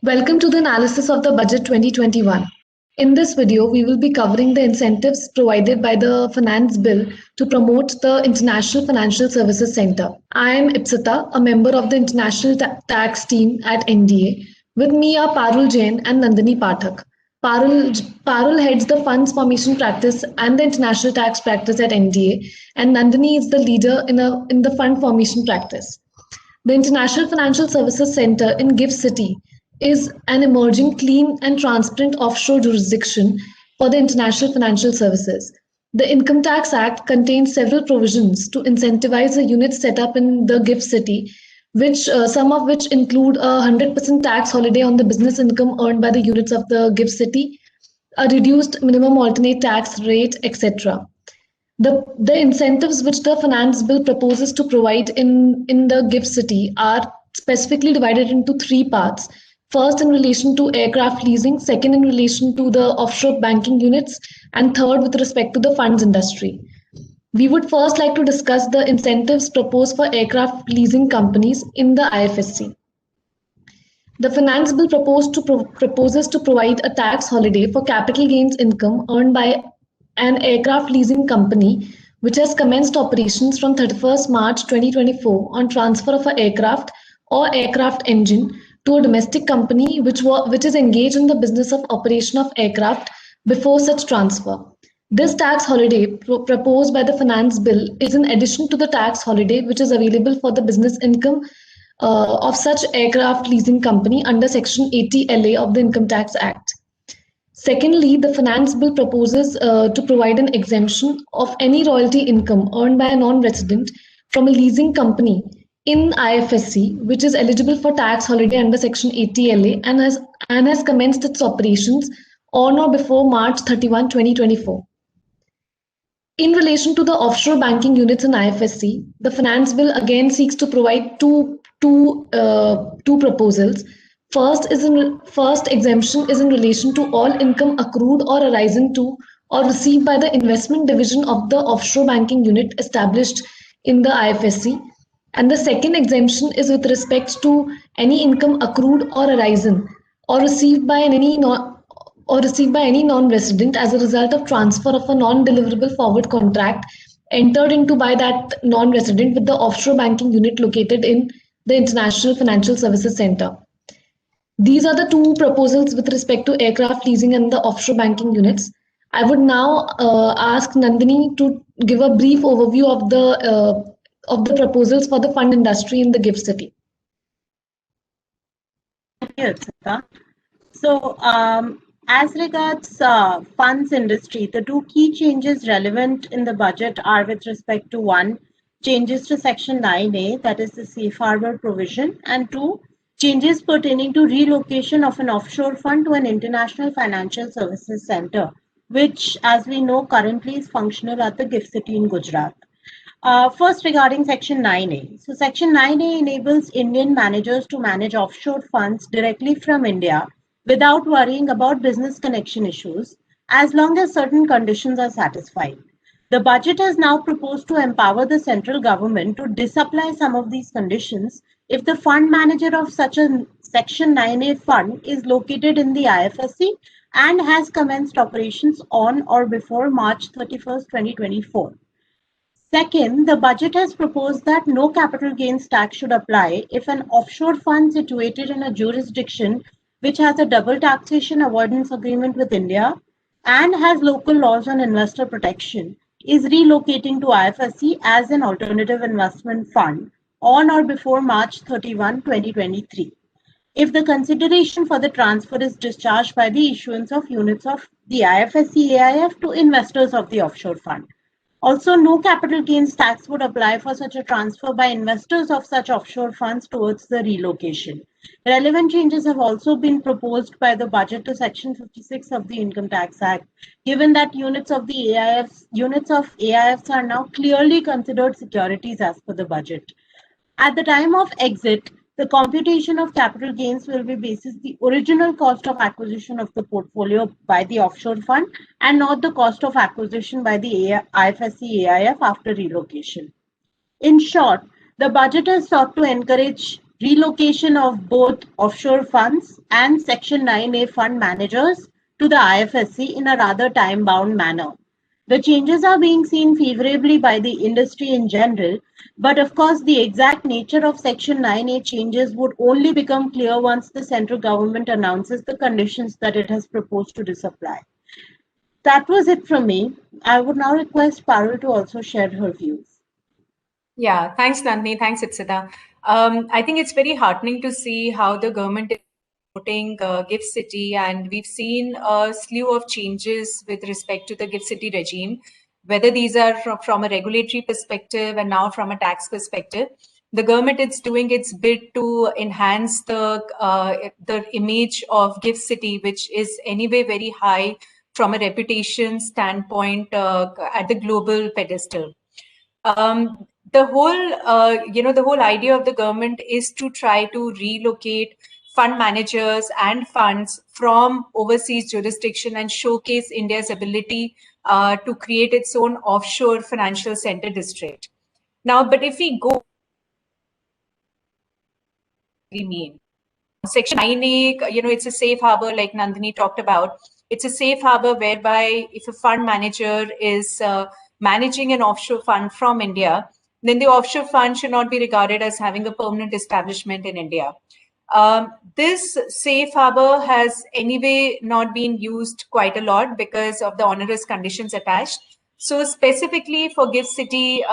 Welcome to the analysis of the Budget 2021. In this video, we will be covering the incentives provided by the Finance Bill to promote the International Financial Services Center. I am Ipsita, a member of the International Tax team at NDA. With me are Parul Jain and Nandini Pathak. Parul heads the funds formation practice and the international tax practice at NDA, and Nandini is the leader in the fund formation practice. The International Financial Services Center in GIFT City is an emerging clean and transparent offshore jurisdiction for the international financial services. The Income Tax Act contains several provisions to incentivize the units set up in the GIFT City, which some of which include a 100% tax holiday on the business income earned by the units of the GIFT City, a reduced minimum alternate tax rate, etc. The incentives which the finance bill proposes to provide in the GIFT City are specifically divided into three parts. First, in relation to aircraft leasing, second, in relation to the offshore banking units, and third, with respect to the funds industry. We would first like to discuss the incentives proposed for aircraft leasing companies in the IFSC. The finance bill proposes to provide a tax holiday for capital gains income earned by an aircraft leasing company which has commenced operations from 31st March 2024 on transfer of an aircraft or aircraft engine to a domestic company which is engaged in the business of operation of aircraft before such transfer. This tax holiday proposed by the finance bill is in addition to the tax holiday which is available for the business income of such aircraft leasing company under Section 80LA of the Income Tax Act. Secondly, the finance bill proposes to provide an exemption of any royalty income earned by a non-resident from a leasing company in IFSC, which is eligible for tax holiday under Section 80LA and has commenced its operations on or before March 31, 2024. In relation to the offshore banking units in IFSC, the finance bill again seeks to provide two proposals. First exemption is in relation to all income accrued or arising to or received by the investment division of the offshore banking unit established in the IFSC. And the second exemption is with respect to any income accrued or arising or received by any non-resident as a result of transfer of a non-deliverable forward contract entered into by that non-resident with the offshore banking unit located in the International Financial Services Center. These are the two proposals with respect to aircraft leasing and the offshore banking units. I would now ask Nandini to give a brief overview of the proposals for the fund industry in the GIFT City. Thank you, Ipsita. So, as regards funds industry, the two key changes relevant in the budget are with respect to one, changes to Section 9A, that is the safe harbor provision, and two, changes pertaining to relocation of an offshore fund to an international financial services center, which, as we know, currently is functional at the GIFT City in Gujarat. First, regarding Section 9A. So, Section 9A enables Indian managers to manage offshore funds directly from India without worrying about business connection issues, as long as certain conditions are satisfied. The budget has now proposed to empower the central government to disapply some of these conditions if the fund manager of such a Section 9A fund is located in the IFSC and has commenced operations on or before March 31st, 2024. Second, the budget has proposed that no capital gains tax should apply if an offshore fund situated in a jurisdiction which has a double taxation avoidance agreement with India and has local laws on investor protection is relocating to IFSC as an alternative investment fund on or before March 31, 2023. If the consideration for the transfer is discharged by the issuance of units of the IFSC AIF to investors of the offshore fund. Also, no capital gains tax would apply for such a transfer by investors of such offshore funds towards the relocation. Relevant changes have also been proposed by the budget to Section 56 of the Income Tax Act, given that units of AIFs are now clearly considered securities as per the budget. At the time of exit, the computation of capital gains will be basis the original cost of acquisition of the portfolio by the offshore fund and not the cost of acquisition by the IFSC AIF after relocation. In short, the budget has sought to encourage relocation of both offshore funds and Section 9A fund managers to the IFSC in a rather time-bound manner. The changes are being seen favorably by the industry in general, but of course the exact nature of Section 9A changes would only become clear once the central government announces the conditions that it has proposed to disapply. That was it from me. I would now request Parul to also share her views. Yeah, thanks, Nandini. Thanks, Ipsita. I think it's very heartening to see how the government is promoting GIFT City, and we've seen a slew of changes with respect to the GIFT City regime, whether these are from a regulatory perspective and now from a tax perspective. The government is doing its bit to enhance the image of GIFT City, which is anyway very high from a reputation standpoint at the global pedestal. The whole idea of the government is to try to relocate fund managers and funds from overseas jurisdiction and showcase India's ability to create its own offshore financial center district. Now, but if we go, we mean Section 9A, it's a safe harbor, like Nandini talked about. It's a safe harbor whereby if a fund manager is managing an offshore fund from India, then the offshore fund should not be regarded as having a permanent establishment in India. This safe harbor has anyway not been used quite a lot because of the onerous conditions attached. So specifically for GIFT City,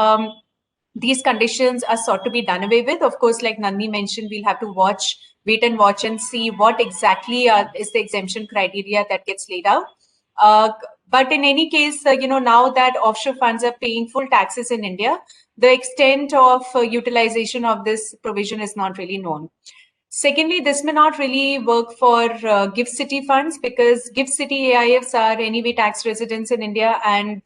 these conditions are sought to be done away with. Of course, like Nandini mentioned, we'll have to wait and watch and see what exactly is the exemption criteria that gets laid out. But in any case, now that offshore funds are paying full taxes in India, the extent of utilization of this provision is not really known. Secondly, this may not really work for GIFT City funds because GIFT City AIFs are anyway tax residents in India and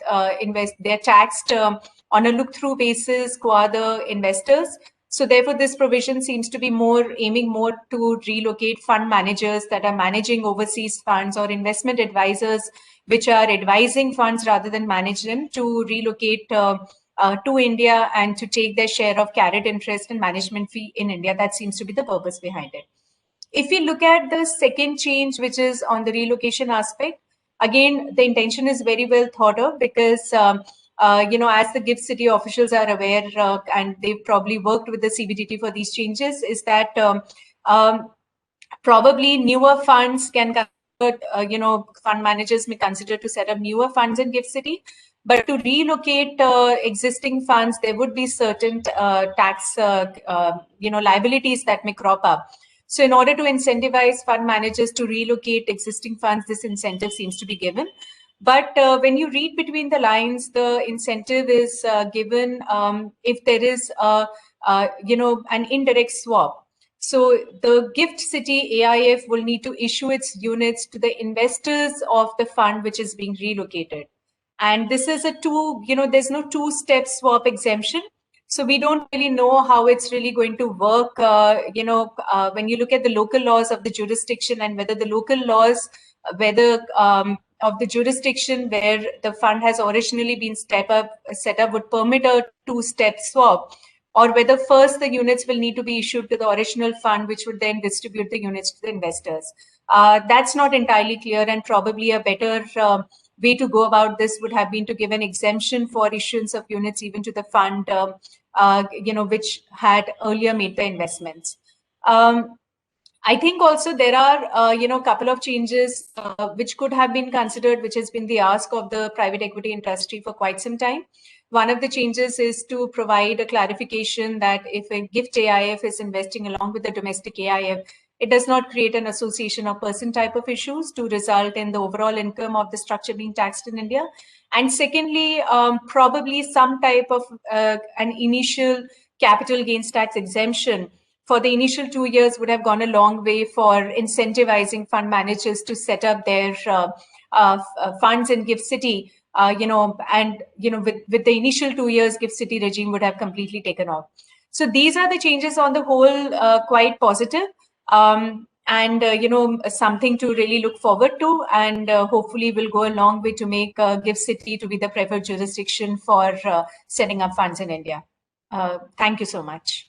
they're taxed on a look-through basis qua the investors. So therefore, this provision seems to be aiming more to relocate fund managers that are managing overseas funds or investment advisors which are advising funds rather than manage them to relocate to India and to take their share of carried interest and management fee in India. That seems to be the purpose behind it. If we look at the second change, which is on the relocation aspect, again, the intention is very well thought of because as the GIFT City officials are aware, and they've probably worked with the CBDT for these changes, is that probably newer funds can fund managers may consider to set up newer funds in GIFT City. But to relocate existing funds, there would be certain tax liabilities that may crop up. So in order to incentivize fund managers to relocate existing funds, this incentive seems to be given. But when you read between the lines, the incentive is given if there is an indirect swap. So the GIFT City AIF will need to issue its units to the investors of the fund which is being relocated. And this is there's no two-step swap exemption. So we don't really know how it's really going to work, when you look at the local laws of the jurisdiction and whether the local laws, of the jurisdiction where the fund has originally been set up would permit a two-step swap, or whether first the units will need to be issued to the original fund, which would then distribute the units to the investors. That's not entirely clear, and probably a better way to go about this would have been to give an exemption for issuance of units even to the fund, which had earlier made the investments. I think also there are, a couple of changes which could have been considered, which has been the ask of the private equity industry for quite some time. One of the changes is to provide a clarification that if a GIFT AIF is investing along with the domestic AIF, it does not create an association of person type of issues to result in the overall income of the structure being taxed in India. And secondly, probably some type of an initial capital gains tax exemption for the initial 2 years would have gone a long way for incentivizing fund managers to set up their funds in GIFT City, with the initial 2 years, GIFT City regime would have completely taken off. So these are the changes on the whole quite positive. Something to really look forward to, and hopefully will go a long way to make GIFT City to be the preferred jurisdiction for setting up funds in India. Thank you so much.